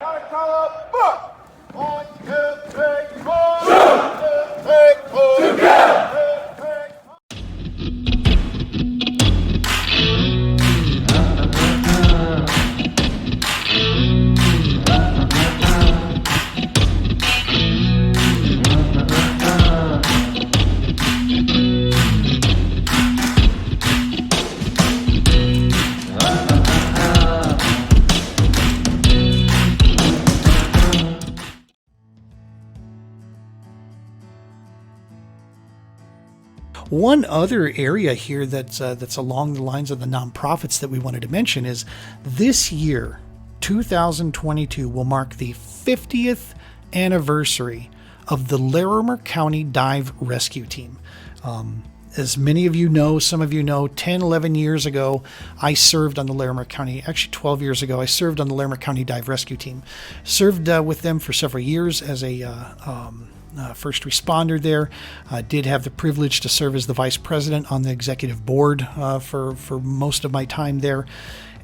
Gotta call up, book. 1, 2, 3, 4. 1, 2, 3, 4. Together. One other area here that's along the lines of the nonprofits that we wanted to mention is this year, 2022, will mark the 50th anniversary of the Larimer County Dive Rescue Team. As many of you know, some of you know, 10, 11 years ago, I served on the Larimer County, actually 12 years ago, I served on the Larimer County Dive Rescue Team. Served with them for several years as a first responder there. Did have the privilege to serve as the vice president on the executive board for most of my time there.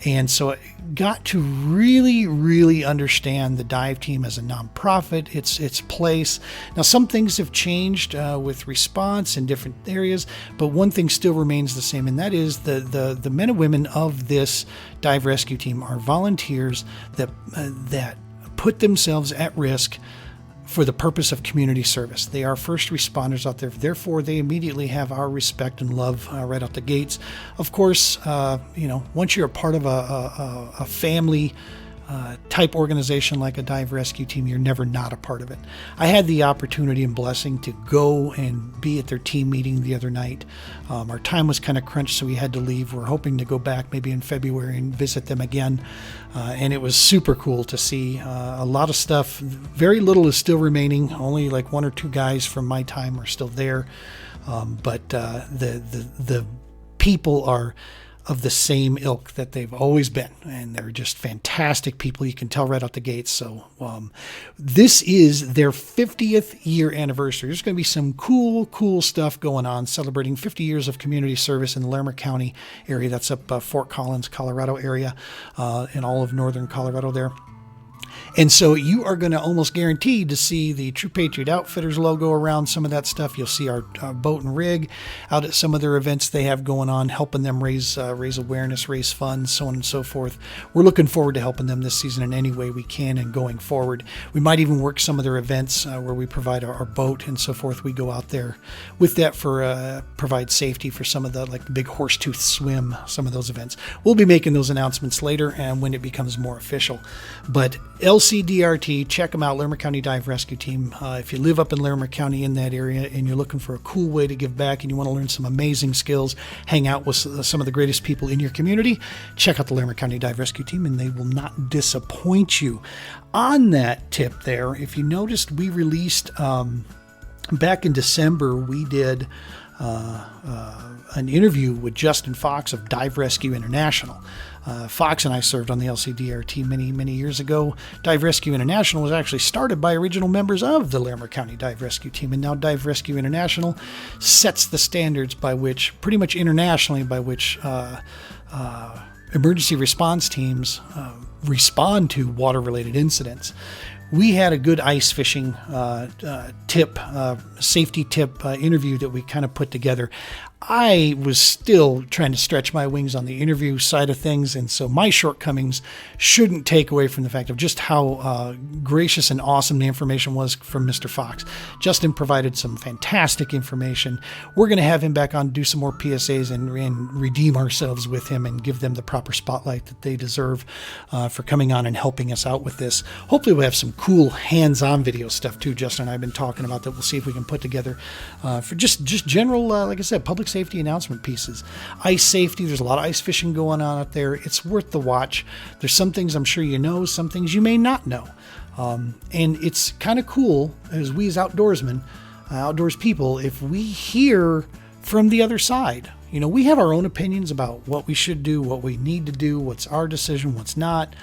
And so I got to really understand the dive team as a nonprofit, its place. Now, some things have changed with response in different areas, but one thing still remains the same, and that is the men and women of this dive rescue team are volunteers that put themselves at risk for the purpose of community service. They are first responders out there. Therefore, they immediately have our respect and love right out the gates. Of course, once you're a part of a family type organization like a dive rescue team, you're never not a part of it. I had the opportunity and blessing to go and be at their team meeting the other night. Our time was kind of crunched, so we had to leave. We're hoping to go back maybe in February and visit them again. And it was super cool to see a lot of stuff. Very little is still remaining. Only like 1 or 2 guys from my time are still there. But the people are of the same ilk that they've always been, and they're just fantastic people. You can tell right out the gates. So this is their 50th year anniversary. There's going to be some cool stuff going on, celebrating 50 years of community service in the Larimer County area. That's up Fort Collins, Colorado area, and all of northern Colorado there. And so you are going to almost guaranteed to see the True Patriot Outfitters logo around some of that stuff. You'll see our boat and rig out at some of their events they have going on, helping them raise awareness, raise funds, so on and so forth. We're looking forward to helping them this season in any way we can and going forward. We might even work some of their events where we provide our boat and so forth. We go out there with that for provide safety for some of the like the big Horsetooth Swim, some of those events. We'll be making those announcements later and when it becomes more official. But LCDRT, check them out, Larimer County Dive Rescue Team. If you live up in Larimer County in that area and you're looking for a cool way to give back and you want to learn some amazing skills, hang out with some of the greatest people in your community, check out the Larimer County Dive Rescue Team and they will not disappoint you. On that tip there, if you noticed, we released back in December, we did an interview with Justin Fox of Dive Rescue International. Fox and I served on the LCDRT many years ago. Dive Rescue International was actually started by original members of the Larimer County Dive Rescue Team, and now Dive Rescue International sets the standards by which, pretty much internationally, by which emergency response teams respond to water-related incidents. We had a good ice fishing safety tip interview that we kind of put together. I was still trying to stretch my wings on the interview side of things, and so my shortcomings shouldn't take away from the fact of just how gracious and awesome the information was from Mr. Fox. Justin provided some fantastic information. We're going to have him back on to do some more PSAs and redeem ourselves with him and give them the proper spotlight that they deserve for coming on and helping us out with this. Hopefully we'll have some cool hands-on video stuff too. Justin and I have been talking about that. We'll see if we can put together for just general, like I said, public safety announcement pieces. Ice safety, there's a lot of ice fishing going on out there. It's worth the watch. There's some things I'm sure you know, some things you may not know. And it's kind of cool as we as outdoorsmen, outdoors people, if we hear from the other side. You know, we have our own opinions about what we should do, what we need to do, what's our decision, what's not.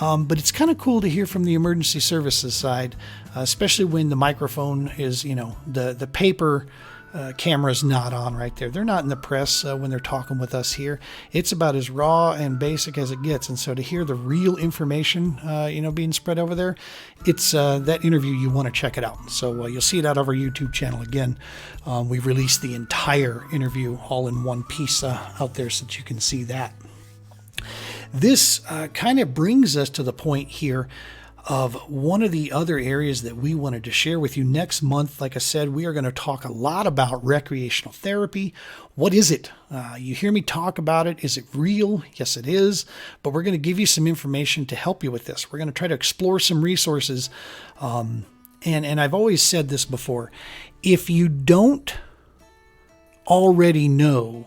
But it's kind of cool to hear from the emergency services side, especially when the microphone is, the paper camera's not on right there. They're not in the press when they're talking with us here. It's about as raw and basic as it gets. And so to hear the real information, being spread over there, it's that interview, you want to check it out. So you'll see it out of our YouTube channel. Again, we've released the entire interview all in one piece out there so that you can see that. This kind of brings us to the point here of one of the other areas that we wanted to share with you. Next month, like I said, we are going to talk a lot about recreational therapy. What is it? You hear me talk about it. Is it real? Yes, it is. But we're going to give you some information to help you with this. We're going to try to explore some resources. And I've always said this before. If you don't already know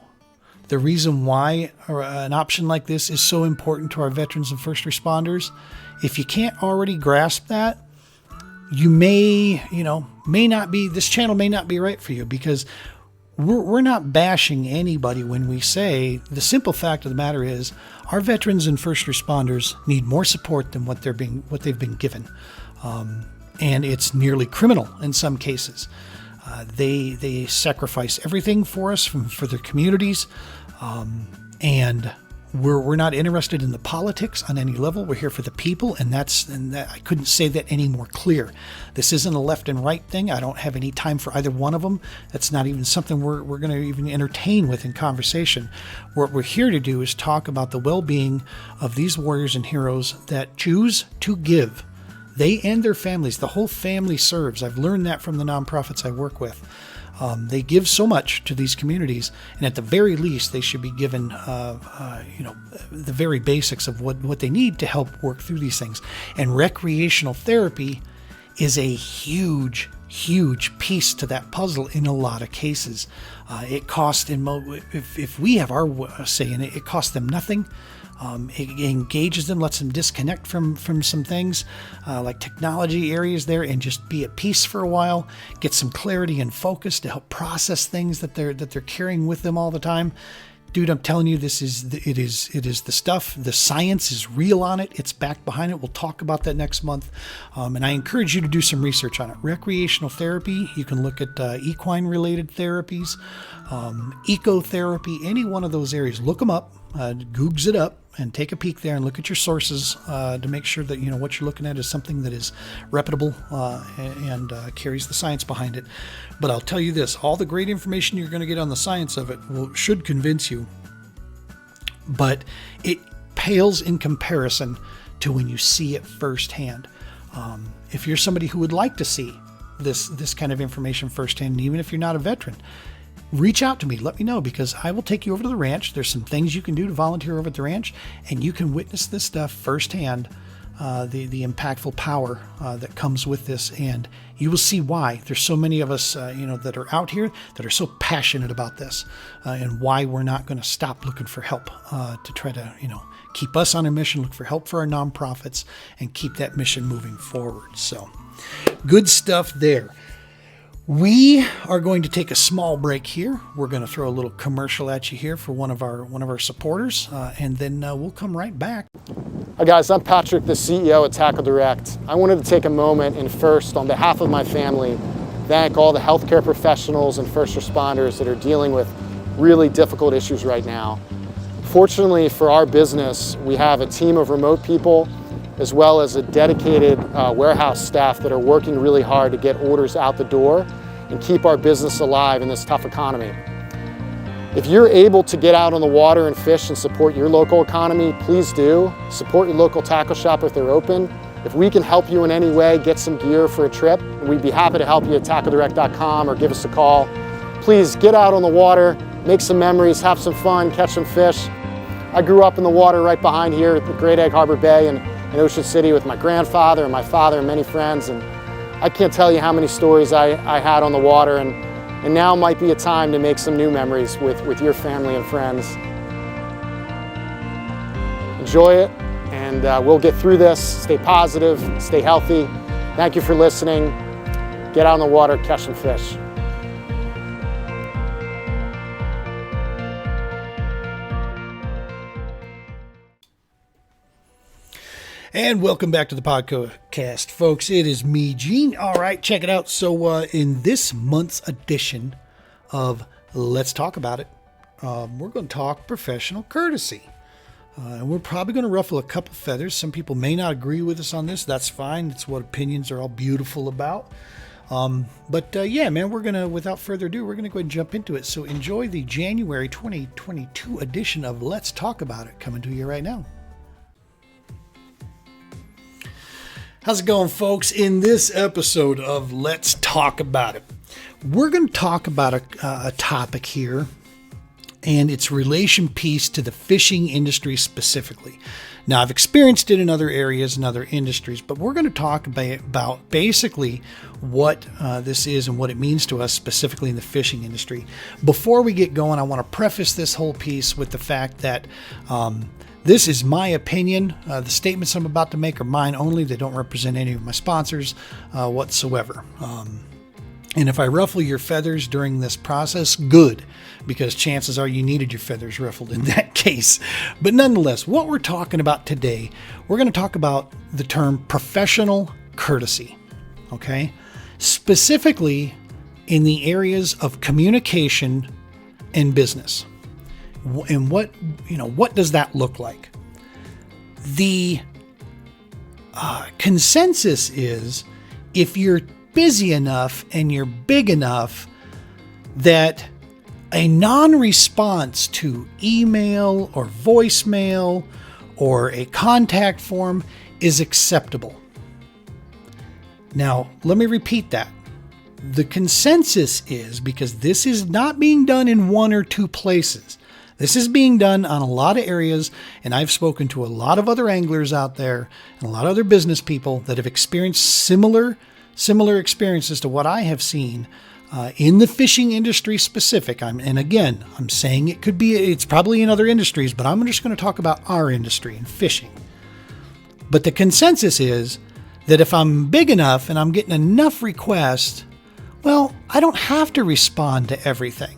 the reason why an option like this is so important to our veterans and first responders, if you can't already grasp that, you may not be, this channel may not be right for you, because we're not bashing anybody when we say the simple fact of the matter is our veterans and first responders need more support than what they've been given. And it's nearly criminal in some cases. They sacrifice everything for us for their communities. And we're not interested in the politics on any level. We're here for the people, and that I couldn't say that any more clear. This isn't a left and right thing. I don't have any time for either one of them. That's not even something we're going to even entertain with in conversation. What we're here to do is talk about the well-being of these warriors and heroes that choose to give. They and their families, the whole family serves. I've learned that from the nonprofits I work with. They give so much to these communities, and at the very least, they should be given, the very basics of what they need to help work through these things. And recreational therapy is a huge piece to that puzzle in a lot of cases. It costs, if we have our say in it, it costs them nothing. It engages them, lets them disconnect from some things like technology areas there, and just be at peace for a while, get some clarity and focus to help process things that they're carrying with them all the time. Dude, I'm telling you, it is the stuff. The science is real on it. It's backed behind it. We'll talk about that next month. And I encourage you to do some research on it. Recreational therapy, you can look at equine related therapies, ecotherapy, any one of those areas. Look them up, Googs it up, and take a peek there and look at your sources to make sure that what you're looking at is something that is reputable and carries the science behind it. But I'll tell you this, all the great information you're going to get on the science of it should convince you, but it pales in comparison to when you see it firsthand. If you're somebody who would like to see this kind of information firsthand, and even if you're not a veteran, reach out to me. Let me know, because I will take you over to the ranch. There's some things you can do to volunteer over at the ranch, and you can witness this stuff firsthand, the impactful power that comes with this, and you will see why there's so many of us that are out here that are so passionate about this, and why we're not going to stop looking for help to try to keep us on a mission, look for help for our nonprofits, and keep that mission moving forward. So good stuff there. We are going to take a small break here. We're going to throw a little commercial at you here for one of our supporters, and then we'll come right back. Hi guys, I'm Patrick, the CEO at Tackle Direct. I wanted to take a moment and first, on behalf of my family, thank all the healthcare professionals and first responders that are dealing with really difficult issues right now. Fortunately for our business, we have a team of remote people as well as a dedicated warehouse staff that are working really hard to get orders out the door and keep our business alive in this tough economy. If you're able to get out on the water and fish and support your local economy, please do. Support your local tackle shop if they're open. If we can help you in any way, get some gear for a trip, we'd be happy to help you at tackledirect.com or give us a call. Please get out on the water, make some memories, have some fun, catch some fish. I grew up in the water right behind here at the Great Egg Harbor Bay in Ocean City with my grandfather and my father and many friends, and I can't tell you how many stories I had on the water, and now might be a time to make some new memories with your family and friends. Enjoy it, and we'll get through this. Stay positive, stay healthy. Thank you for listening. Get out on the water, catch some fish. And welcome back to the podcast, folks. It is me, Gene. All right, check it out. So in this month's edition of Let's Talk About It. We're going to talk professional courtesy. And we're probably going to ruffle a couple feathers. Some people may not agree with us on this. That's fine. It's what opinions are all beautiful about. Yeah, man, we're going to, without further ado, we're going to go ahead and jump into it. So enjoy the January 2022 edition of Let's Talk About It, coming to you right now. How's it going, folks? In this episode of Let's Talk About It, we're going to talk about a topic here and its relation piece to the fishing industry specifically. Now, I've experienced it in other areas and other industries, but we're going to talk about basically what this is and what it means to us specifically in the fishing industry. Before we get going, I want to preface this whole piece with the fact that this is my opinion. The statements I'm about to make are mine only. They don't represent any of my sponsors whatsoever. And if I ruffle your feathers during this process, good, because chances are you needed your feathers ruffled in that case. But nonetheless, what we're talking about today, we're going to talk about the term professional courtesy, okay? Specifically in the areas of communication and business. And what does that look like? The consensus is if you're busy enough and you're big enough that a non-response to email or voicemail or a contact form is acceptable. Now, let me repeat that. The consensus is, because this is not being done in one or two places. This is being done on a lot of areas, and I've spoken to a lot of other anglers out there and a lot of other business people that have experienced similar experiences to what I have seen in the fishing industry specific. I'm saying it's probably in other industries, but I'm just going to talk about our industry in fishing. But the consensus is that if I'm big enough and I'm getting enough requests, well, I don't have to respond to everything.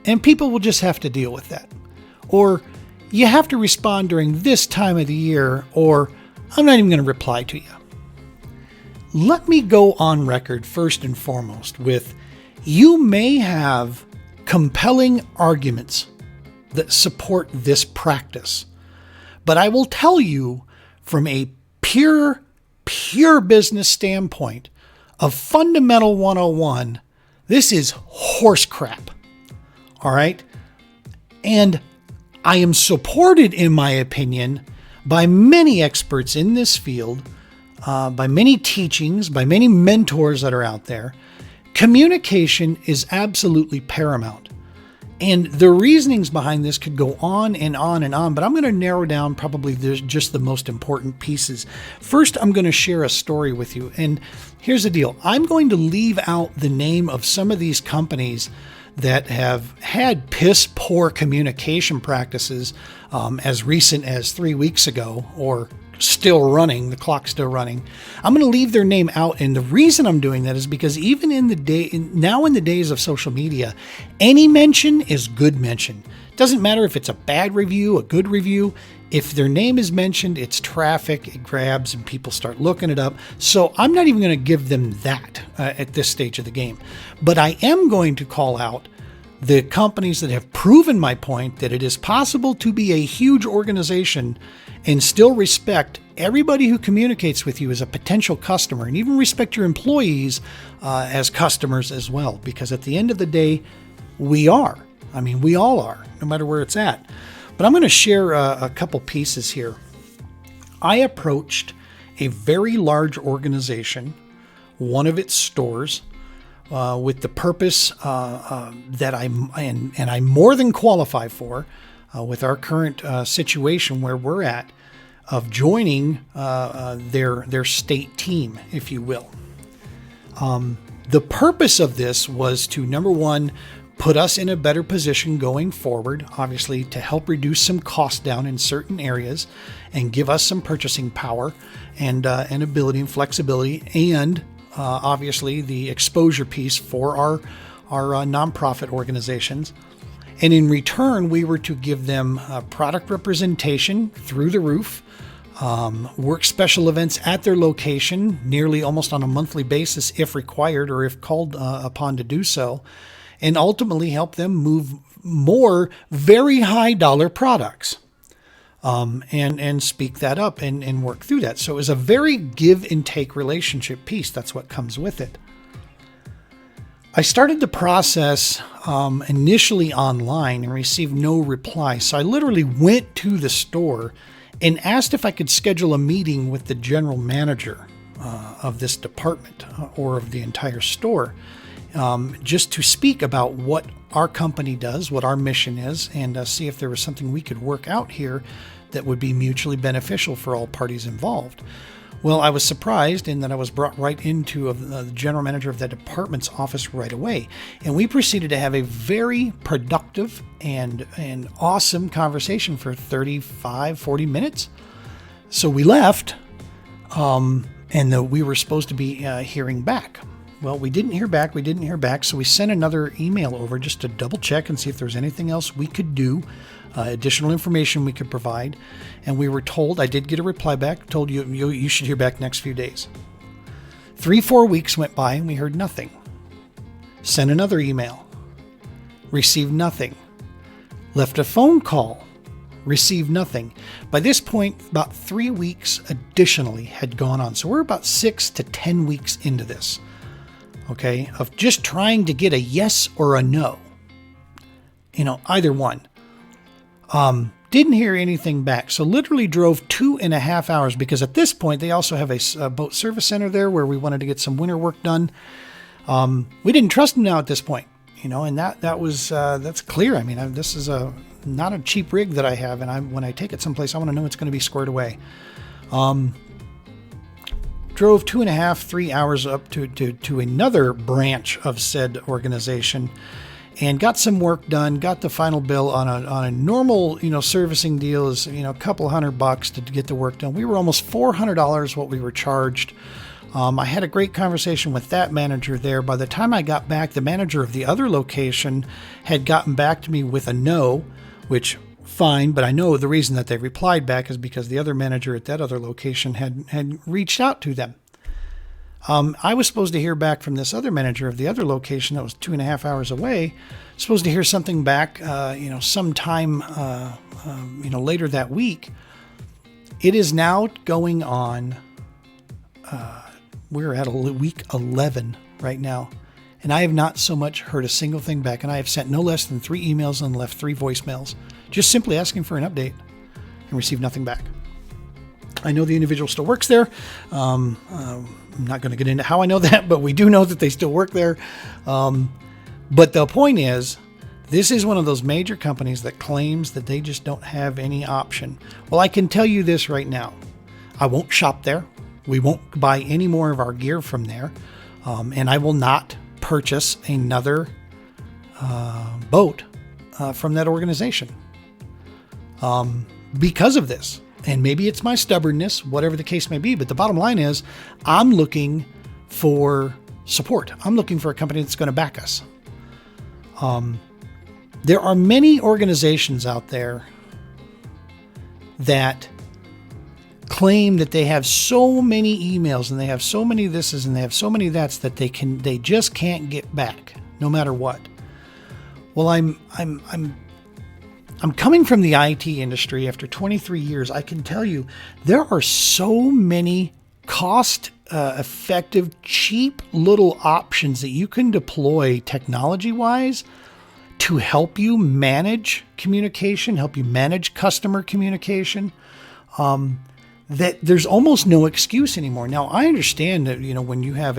And people will just have to deal with that. Or you have to respond during this time of the year, or I'm not even going to reply to you. Let me go on record first and foremost with, you may have compelling arguments that support this practice, but I will tell you from a pure business standpoint of fundamental 101, this is horse crap. All right. And I am supported, in my opinion, by many experts in this field, by many teachings, by many mentors that are out there. Communication is absolutely paramount. And the reasonings behind this could go on and on and on, but I'm going to narrow down probably just the most important pieces. First, I'm going to share a story with you. And here's the deal. I'm going to leave out the name of some of these companies that have had piss poor communication practices as recent as 3 weeks ago, or still running, the clock's still running. I'm going to leave their name out. And the reason I'm doing that is because even in the days of social media, any mention is good mention. It doesn't matter if it's a bad review, a good review. If their name is mentioned, it's traffic, it grabs, and people start looking it up. So I'm not even going to give them that at this stage of the game. But I am going to call out the companies that have proven my point that it is possible to be a huge organization and still respect everybody who communicates with you as a potential customer, and even respect your employees as customers as well. Because at the end of the day, we all are, no matter where it's at. But I'm going to share a couple pieces here. I approached a very large organization, one of its stores, with the purpose that I'm more than qualified for, with our current situation where we're at, of joining their state team, if you will. The purpose of this was to, number one, put us in a better position going forward, obviously to help reduce some costs down in certain areas and give us some purchasing power and ability and flexibility, and obviously the exposure piece for our nonprofit organizations. And in return, we were to give them product representation through the roof, work special events at their location, nearly almost on a monthly basis if required or if called upon to do so, and ultimately help them move more very high dollar products. And speak that up and work through that. So it was a very give and take relationship piece. That's what comes with it. I started the process initially online and received no reply. So I literally went to the store and asked if I could schedule a meeting with the general manager of this department or of the entire store, just to speak about what our company does, what our mission is, and see if there was something we could work out here that would be mutually beneficial for all parties involved. Well, I was surprised in that I was brought right into the general manager of that department's office right away. And we proceeded to have a very productive and awesome conversation for 35, 40 minutes. So we left, and we were supposed to be hearing back. Well, we didn't hear back. So we sent another email over just to double check and see if there was anything else we could do, additional information we could provide. And we were told, I did get a reply back, told you should hear back next few days. 3-4 weeks went by and we heard nothing. Sent another email. Received nothing. Left a phone call. Received nothing. By this point, about 3 weeks additionally had gone on. So we're about 6 to 10 weeks into this. Okay, of just trying to get a yes or a no. Either one. Didn't hear anything back. So literally drove 2.5 hours, because at this point they also have a boat service center there where we wanted to get some winter work done. We didn't trust them now at this point, and that's clear. I mean, this is not a cheap rig that I have, and when I take it someplace, I want to know it's going to be squared away. Drove 2.5-3 hours up to another branch of said organization, and got some work done. Got the final bill on a normal servicing deal is a couple $100 to get the work done. We were almost $400 what we were charged. I had a great conversation with that manager there. By the time I got back, the manager of the other location had gotten back to me with a no, which fine, but I know the reason that they replied back is because the other manager at that other location had reached out to them. I was supposed to hear back from this other manager of the other location that was 2.5 hours away. Supposed to hear something back, sometime, later that week. It is now going on. We're at week 11 right now, and I have not so much heard a single thing back. And I have sent no less than 3 emails and left 3 voicemails, just simply asking for an update, and received nothing back. I know the individual still works there. I'm not going to get into how I know that, but we do know that they still work there. But the point is, this is one of those major companies that claims that they just don't have any option. Well, I can tell you this right now. I won't shop there. We won't buy any more of our gear from there. And I will not purchase another boat from that organization because of this. And maybe it's my stubbornness, whatever the case may be. But the bottom line is, I'm looking for support. I'm looking for a company that's going to back us. There are many organizations out there that claim that they have so many emails and they have so many thises and they have so many that's that they just can't get back no matter what. Well, I'm coming from the IT industry after 23 years. I can tell you there are so many cost-effective, cheap little options that you can deploy technology-wise to help you manage communication, help you manage customer communication, that there's almost no excuse anymore. Now, I understand that, when you have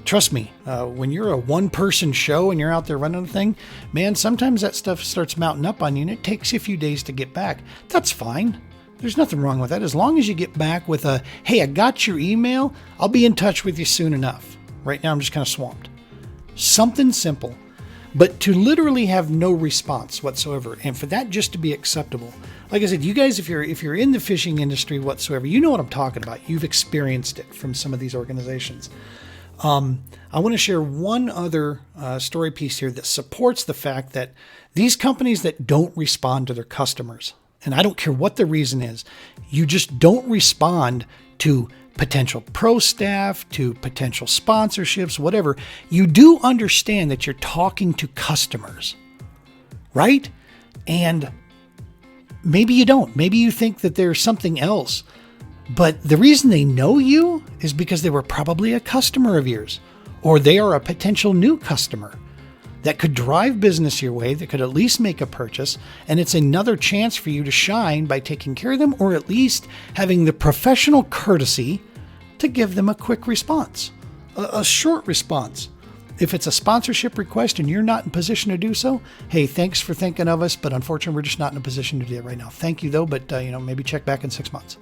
trust me, when you're a one-person show and you're out there running the thing, man, sometimes that stuff starts mounting up on you and it takes you a few days to get back. That's fine. There's nothing wrong with that. As long as you get back with hey, I got your email. I'll be in touch with you soon enough. Right now, I'm just kind of swamped. Something simple. But to literally have no response whatsoever, and for that just to be acceptable. Like I said, you guys, if you're in the fishing industry whatsoever, you know what I'm talking about. You've experienced it from some of these organizations. I want to share one other story piece here that supports the fact that these companies that don't respond to their customers, and I don't care what the reason is, you just don't respond to potential pro staff to potential sponsorships, whatever, you do understand that you're talking to customers, right? And maybe you don't. Maybe you think that there's something else. But the reason they know you is because they were probably a customer of yours, or they are a potential new customer that could drive business your way, that could at least make a purchase. And it's another chance for you to shine by taking care of them, or at least having the professional courtesy to give them a quick response, a short response. If it's a sponsorship request and you're not in position to do so, hey, thanks for thinking of us, but unfortunately, we're just not in a position to do it right now. Thank you though, but maybe check back in 6 months.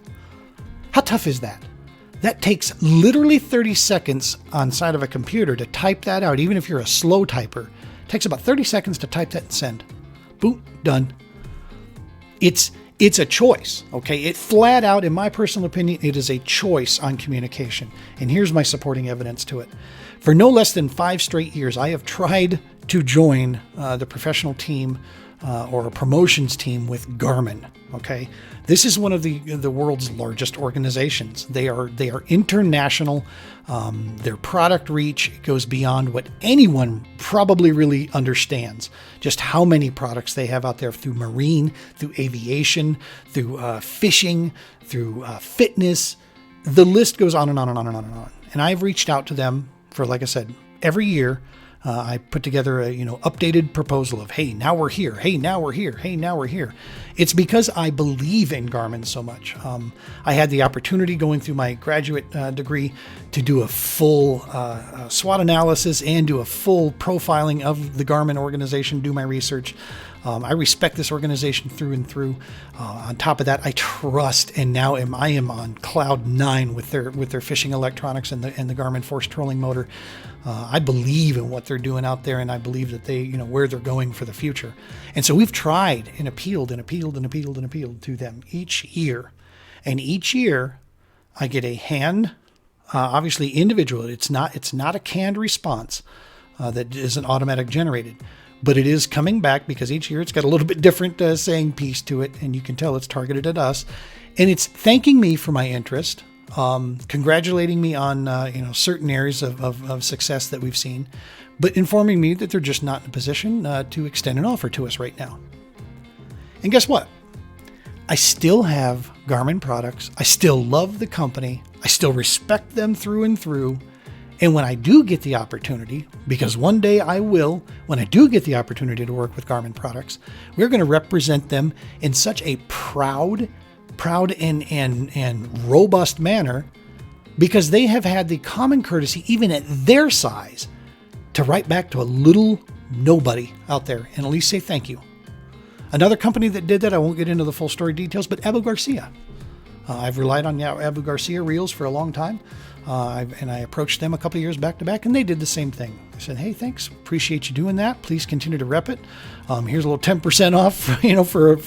How tough is that? That takes literally 30 seconds on side of a computer to type that out. Even if you're a slow typer, it takes about 30 seconds to type that and send. Boom, done. It's a choice, okay? It flat out, in my personal opinion, it is a choice on communication. And here's my supporting evidence to it. For no less than 5 straight years, I have tried to join the professional team or a promotions team with Garmin, okay? This is one of the world's largest organizations. They are international. Their product reach goes beyond what anyone probably really understands. Just how many products they have out there through marine, through aviation, through fishing, through fitness. The list goes on and on and on and on and on. And I've reached out to them for, like I said, every year. I put together a updated proposal of, hey, now we're here. Hey, now we're here. Hey, now we're here. It's because I believe in Garmin so much. I had the opportunity going through my graduate degree to do a full SWOT analysis and do a full profiling of the Garmin organization, do my research. I respect this organization through and through. On top of that, I trust, and now I am on cloud 9 with their fishing electronics and the Garmin Force Trolling motor. I believe in what they're doing out there, and I believe that they, where they're going for the future. And so we've tried and appealed to them each year. And each year I get a hand, obviously individual. It's not a canned response that isn't automatic generated, but it is coming back because each year it's got a little bit different saying piece to it. And you can tell it's targeted at us, and it's thanking me for my interest. Congratulating me on certain areas of success that we've seen, but informing me that they're just not in a position to extend an offer to us right now. And guess what? I still have Garmin products. I still love the company. I still respect them through and through. And when I do get the opportunity, because one day I will, when I do get the opportunity to work with Garmin products, we're going to represent them in such a proud and robust manner, because they have had the common courtesy, even at their size, to write back to a little nobody out there and at least say thank you. Another company that did that, I won't get into the full story details, but Abu Garcia. I've relied on Abu Garcia reels for a long time. And I approached them a couple of years back to back, and they did the same thing. I said, hey, thanks. Appreciate you doing that. Please continue to rep it. Here's a little 10% off,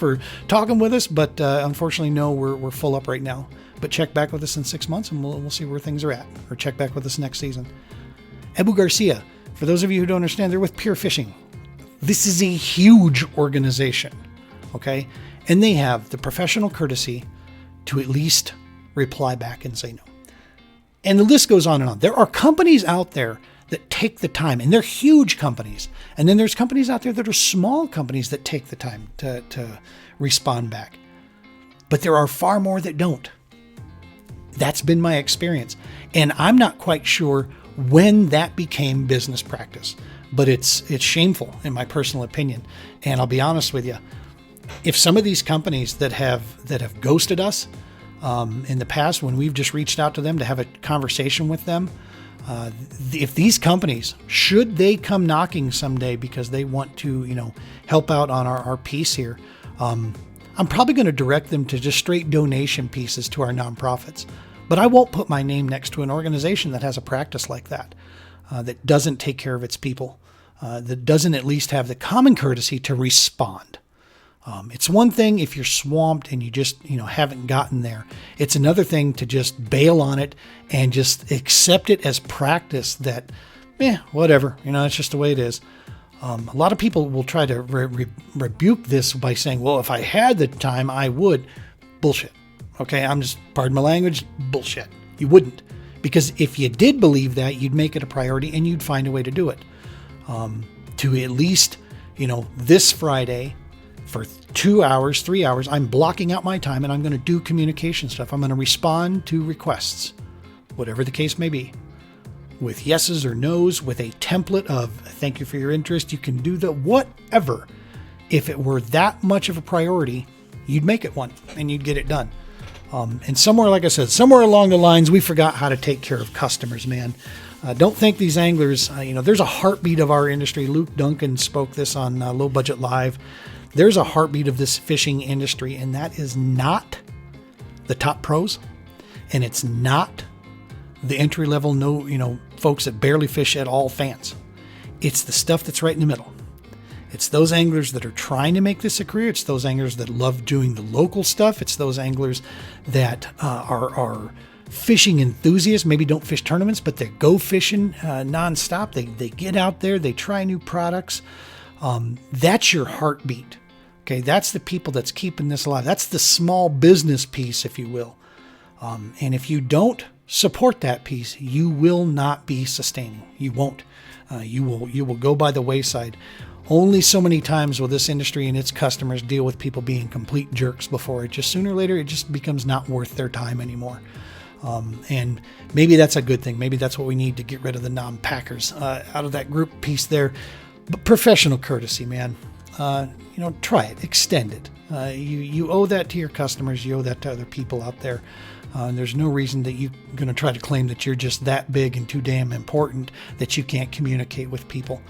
for talking with us. But unfortunately, no, we're full up right now. But check back with us in 6 months, and we'll see where things are at. Or check back with us next season. Abu Garcia, for those of you who don't understand, they're with Pure Fishing. This is a huge organization, okay? And they have the professional courtesy to at least reply back and say no. And the list goes on and on. There are companies out there that take the time, and they're huge companies. And then there's companies out there that are small companies that take the time to respond back. But there are far more that don't. That's been my experience. And I'm not quite sure when that became business practice, but it's shameful in my personal opinion. And I'll be honest with you, if some of these companies that have ghosted us in the past, when we've just reached out to them to have a conversation with them, if these companies, should they come knocking someday because they want to, help out on our piece here, I'm probably going to direct them to just straight donation pieces to our nonprofits. But I won't put my name next to an organization that has a practice like that, that doesn't take care of its people, that doesn't at least have the common courtesy to respond. It's one thing if you're swamped and you just, haven't gotten there. It's another thing to just bail on it and just accept it as practice that, whatever, it's just the way it is. A lot of people will try to rebuke this by saying, well, if I had the time, I would. Bullshit. Okay, I'm just, pardon my language, bullshit. You wouldn't. Because if you did believe that, you'd make it a priority and you'd find a way to do it. To at least, this Friday for 2 hours, 3 hours, I'm blocking out my time and I'm going to do communication stuff. I'm going to respond to requests, whatever the case may be, with yeses or nos, with a template of thank you for your interest. You can do whatever. If it were that much of a priority, you'd make it one and you'd get it done. And somewhere, like I said, somewhere along the lines, we forgot how to take care of customers, man. Don't think these anglers, there's a heartbeat of our industry. Luke Duncan spoke this on Low Budget Live. There's a heartbeat of this fishing industry, and that is not the top pros, and it's not the entry level, folks that barely fish at all fans. It's the stuff that's right in the middle. It's those anglers that are trying to make this a career. It's those anglers that love doing the local stuff. It's those anglers that are fishing enthusiasts, maybe don't fish tournaments, but they go fishing nonstop. They get out there, they try new products. That's your heartbeat. Okay, that's the people that's keeping this alive. That's the small business piece, if you will. And if you don't support that piece, you will not be sustaining. You won't. You will go by the wayside. Only so many times will this industry and its customers deal with people being complete jerks before it just sooner or later it just becomes not worth their time anymore. And maybe that's a good thing. Maybe that's what we need to get rid of the non-packers out of that group piece there. But professional courtesy, man. Try it, extend it. You owe that to your customers. You owe that to other people out there. There's no reason that you're going to try to claim that you're just that big and too damn important that you can't communicate with people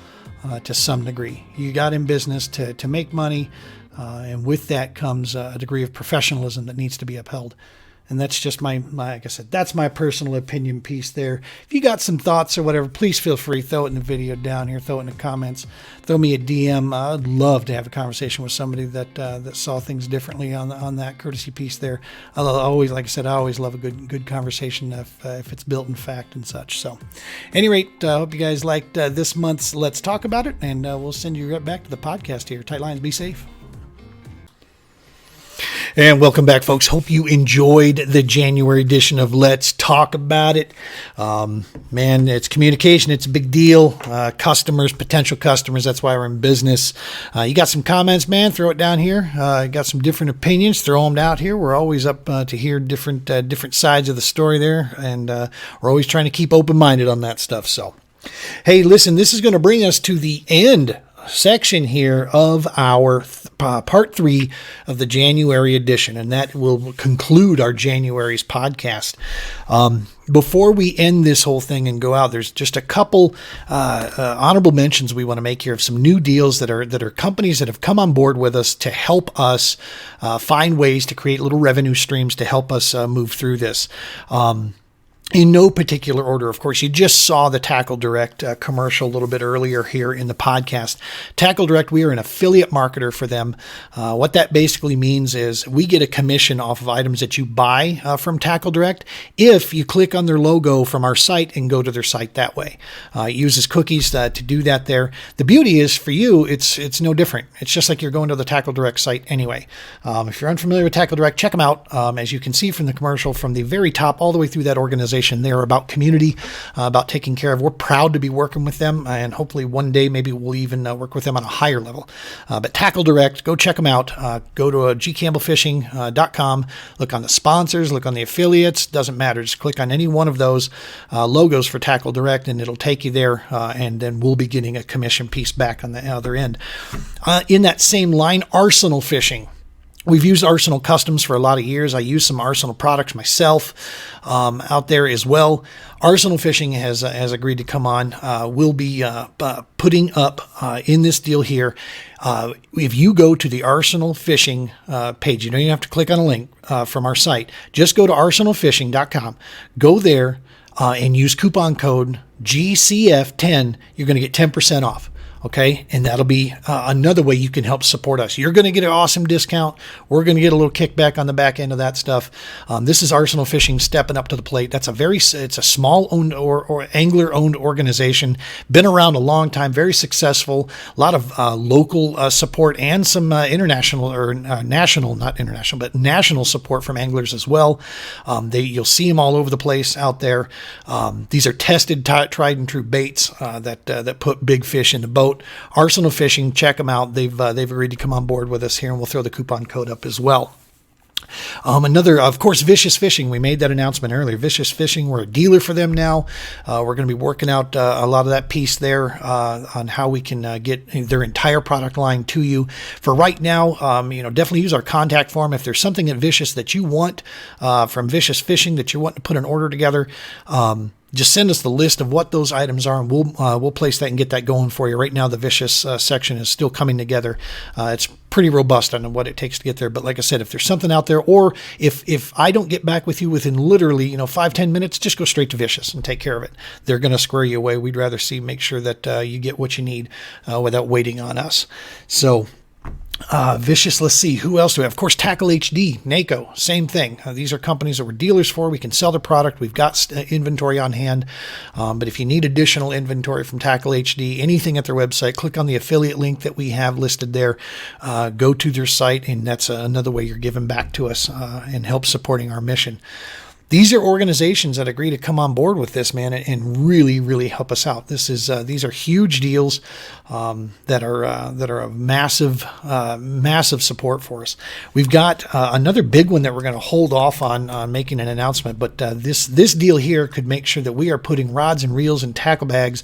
to some degree. You got in business to make money, and with that comes a degree of professionalism that needs to be upheld. And that's just my like I said, that's my personal opinion piece there. If you got some thoughts or whatever, please feel free. Throw it in the video down here. Throw it in the comments. Throw me a DM. I'd love to have a conversation with somebody that saw things differently on that courtesy piece there. I always, like I said, I always love a good conversation if it's built in fact and such. So, at any rate, I hope you guys liked this month's Let's Talk About It, and we'll send you right back to the podcast here. Tight lines, be safe. And welcome back, folks. Hope you enjoyed the January edition of Let's Talk About It. Man, it's communication. It's a big deal. Customers, potential customers. That's why we're in business. You got some comments, man? Throw it down here. Got some different opinions. Throw them out here. We're always up to hear different sides of the story there. And we're always trying to keep open-minded on that stuff. So, hey, listen, this is going to bring us to the end section here of our part 3 of the January edition, and that will conclude our January's podcast. Before we end this whole thing and go out, there's just a couple honorable mentions we want to make here of some new deals that are companies that have come on board with us to help us find ways to create little revenue streams to help us move through this. In no particular order, of course, you just saw the Tackle Direct commercial a little bit earlier here in the podcast. Tackle Direct, we are an affiliate marketer for them. What that basically means is we get a commission off of items that you buy from Tackle Direct if you click on their logo from our site and go to their site that way. It uses cookies to do that there. The beauty is for you, it's no different. It's just like you're going to the Tackle Direct site anyway. If you're unfamiliar with Tackle Direct, check them out. As you can see from the commercial, from the very top all the way through that organization, they're about community, about taking care of. We're proud to be working with them, and hopefully one day maybe we'll even work with them on a higher level. But Tackle Direct, go check them out. Go to gcampbellfishing.com, look on the sponsors, look on the affiliates, doesn't matter. Just click on any one of those logos for Tackle Direct, and it'll take you there, and then we'll be getting a commission piece back on the other end. In that same line, Arsenal Fishing. We've used Arsenal Customs for a lot of years. I use some Arsenal products myself out there as well. Arsenal Fishing has agreed to come on. We'll be putting up in this deal here. If you go to the Arsenal Fishing page, you don't even have to click on a link from our site. Just go to arsenalfishing.com. Go there and use coupon code GCF10. You're going to get 10% off. Okay, and that'll be another way you can help support us. You're going to get an awesome discount. We're going to get a little kickback on the back end of that stuff. This is Arsenal Fishing stepping up to the plate. It's a small owned or angler owned organization. Been around a long time, very successful. A lot of local support and some international or national, not international, but national support from anglers as well. You'll see them all over the place out there. These are tested, tried and true baits that put big fish in the boat. Arsenal Fishing, check them out. They've agreed to come on board with us here, and we'll throw the coupon code up as well. Another, of course, Vicious Fishing. We made that announcement earlier. Vicious Fishing, we're a dealer for them now. We're going to be working out a lot of that piece there on how we can get their entire product line to you. For right now, definitely use our contact form. If there's something at Vicious that you want from Vicious Fishing that you want to put an order together, just send us the list of what those items are, and we'll place that and get that going for you. Right now, the Vicious section is still coming together. It's pretty robust on what it takes to get there. But like I said, if there's something out there, or if I don't get back with you within literally 5-10 minutes, just go straight to Vicious and take care of it. They're going to square you away. We'd rather make sure that you get what you need without waiting on us. So. Vicious, let's see, who else do we have? Of course, Tackle HD, NACO, same thing. These are companies that we're dealers for. We can sell the product. We've got inventory on hand. But if you need additional inventory from Tackle HD, anything at their website, click on the affiliate link that we have listed there. Go to their site, and that's another way you're giving back to us and help supporting our mission. These are organizations that agree to come on board with this, man, and really, really help us out. These are huge deals that are a massive support for us. We've got another big one that we're going to hold off on making an announcement, but this deal here could make sure that we are putting rods and reels and tackle bags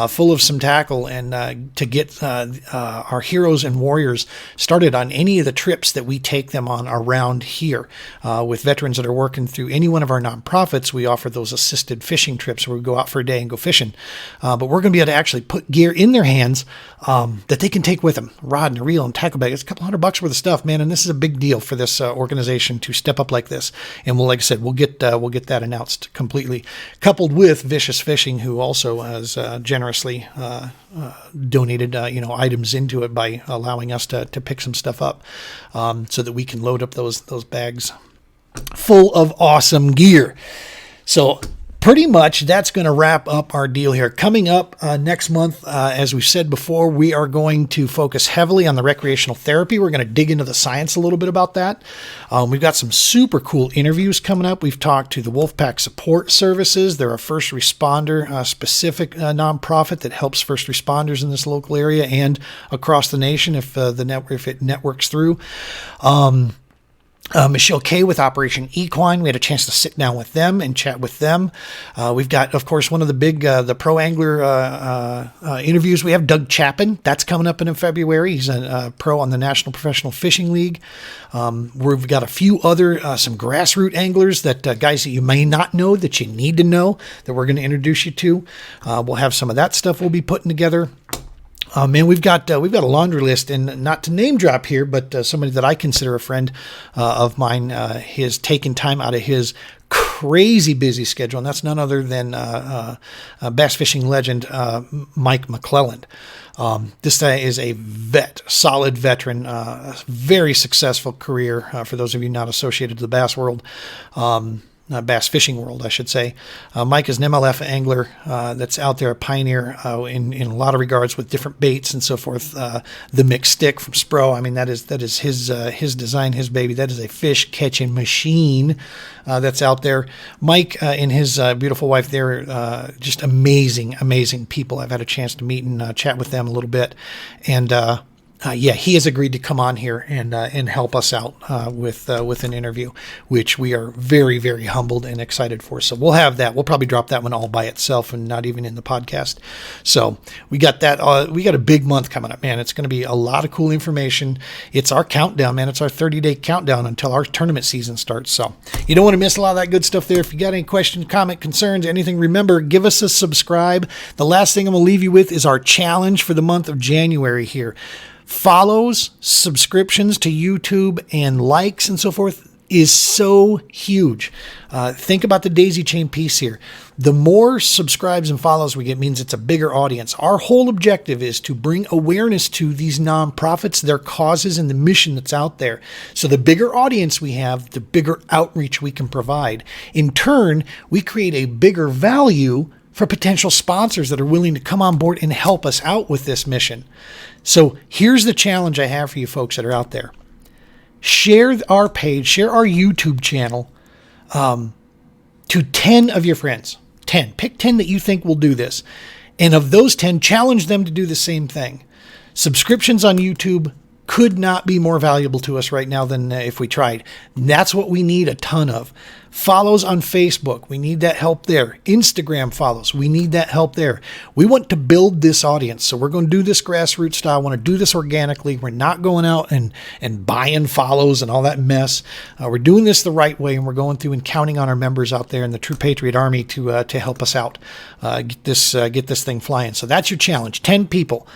full of some tackle, and to get our heroes and warriors started on any of the trips that we take them on around here with veterans that are working through any one of our nonprofits. We offer those assisted fishing trips where we go out for a day and go fishing. But we're going to be able to actually put gear in their hands that they can take with them. Rod and a reel and tackle bag. It's a couple $100 worth of stuff, man. And this is a big deal for this organization to step up like this. And like I said, we'll get that announced completely. Coupled with Vicious Fishing, who also has generously donated items into it by allowing us to pick some stuff up so that we can load up those bags full of awesome gear. So pretty much that's going to wrap up our deal here. Coming up next month, as we've said before, we are going to focus heavily on the recreational therapy. We're going to dig into the science a little bit about that. We've got some super cool interviews coming up. We've talked to the Wolfpack Support Services. They're a first responder specific nonprofit that helps first responders in this local area and across the nation if it networks through. Michelle Kay with Operation Equine. We had a chance to sit down with them and chat with them. We've got, of course, one of the big, the pro angler interviews. We have Doug Chapin. That's coming up in February. He's a pro on the National Professional Fishing League. We've got a few other, some grassroots anglers that guys that you may not know that you need to know that we're going to introduce you to. We'll have some of that stuff we'll be putting together. Man, we've got a laundry list, and not to name drop here, but somebody that I consider a friend of mine has taken time out of his crazy busy schedule, and that's none other than bass fishing legend Mike McClelland. This guy is a solid veteran, a very successful career for those of you not associated to the bass world. Bass fishing world, I should say. Mike is an MLF angler that's out there, a pioneer in a lot of regards with different baits and so forth. The mixed stick from Spro, I mean, that is his design, his baby. That is a fish catching machine that's out there. Mike and his beautiful wife, they're just amazing people. I've had a chance to meet and chat with them a little bit, and he has agreed to come on here and help us out with an interview, which we are very, very humbled and excited for. So we'll have that. We'll probably drop that one all by itself and not even in the podcast. So we got that. We got a big month coming up, man. It's going to be a lot of cool information. It's our countdown, man. It's our 30-day countdown until our tournament season starts. So you don't want to miss a lot of that good stuff there. If you got any questions, comment, concerns, anything, remember, give us a subscribe. The last thing I'm going to leave you with is our challenge for the month of January here. Follows, subscriptions to YouTube, and likes and so forth is so huge. Think about the daisy chain piece here. The more subscribes and follows we get means it's a bigger audience. Our whole objective is to bring awareness to these nonprofits, their causes, and the mission that's out there. So the bigger audience we have, the bigger outreach we can provide. In turn, we create a bigger value for potential sponsors that are willing to come on board and help us out with this mission. So here's the challenge I have for you folks that are out there. Share our page, share our YouTube channel to 10 of your friends. 10. Pick 10 that you think will do this. And of those 10, challenge them to do the same thing. Subscriptions on YouTube could not be more valuable to us right now than if we tried. That's what we need a ton of. Follows on Facebook. We need that help there. Instagram follows. We need that help there. We want to build this audience. So we're going to do this grassroots style. I want to do this organically. We're not going out and buying follows and all that mess. We're doing this the right way, and we're going through and counting on our members out there in the True Patriot Army to help us out, get this thing flying. So that's your challenge. 10 people.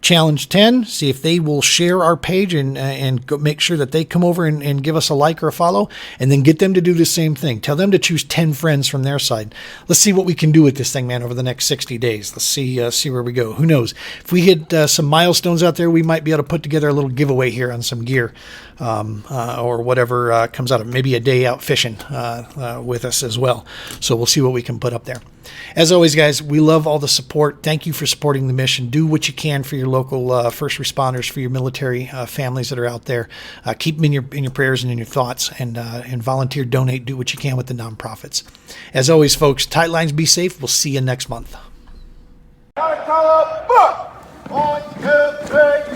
Challenge 10, see if they will share our page and go make sure that they come over and give us a like or a follow, and then get them to do the same thing. Tell them to choose 10 friends from their side. Let's see what we can do with this thing, man, over the next 60 days. Let's see where we go. Who knows? If we hit some milestones out there, we might be able to put together a little giveaway here on some gear or whatever comes out of it. Maybe a day out fishing with us as well. So we'll see what we can put up there. As always, guys, we love all the support. Thank you for supporting the mission. Do what you can for your local first responders, for your military families that are out there. Keep them in your prayers and in your thoughts, and volunteer, donate, do what you can with the nonprofits. As always, folks, tight lines, be safe. We'll see you next month. Untitled Chapter. 1, 2, 3.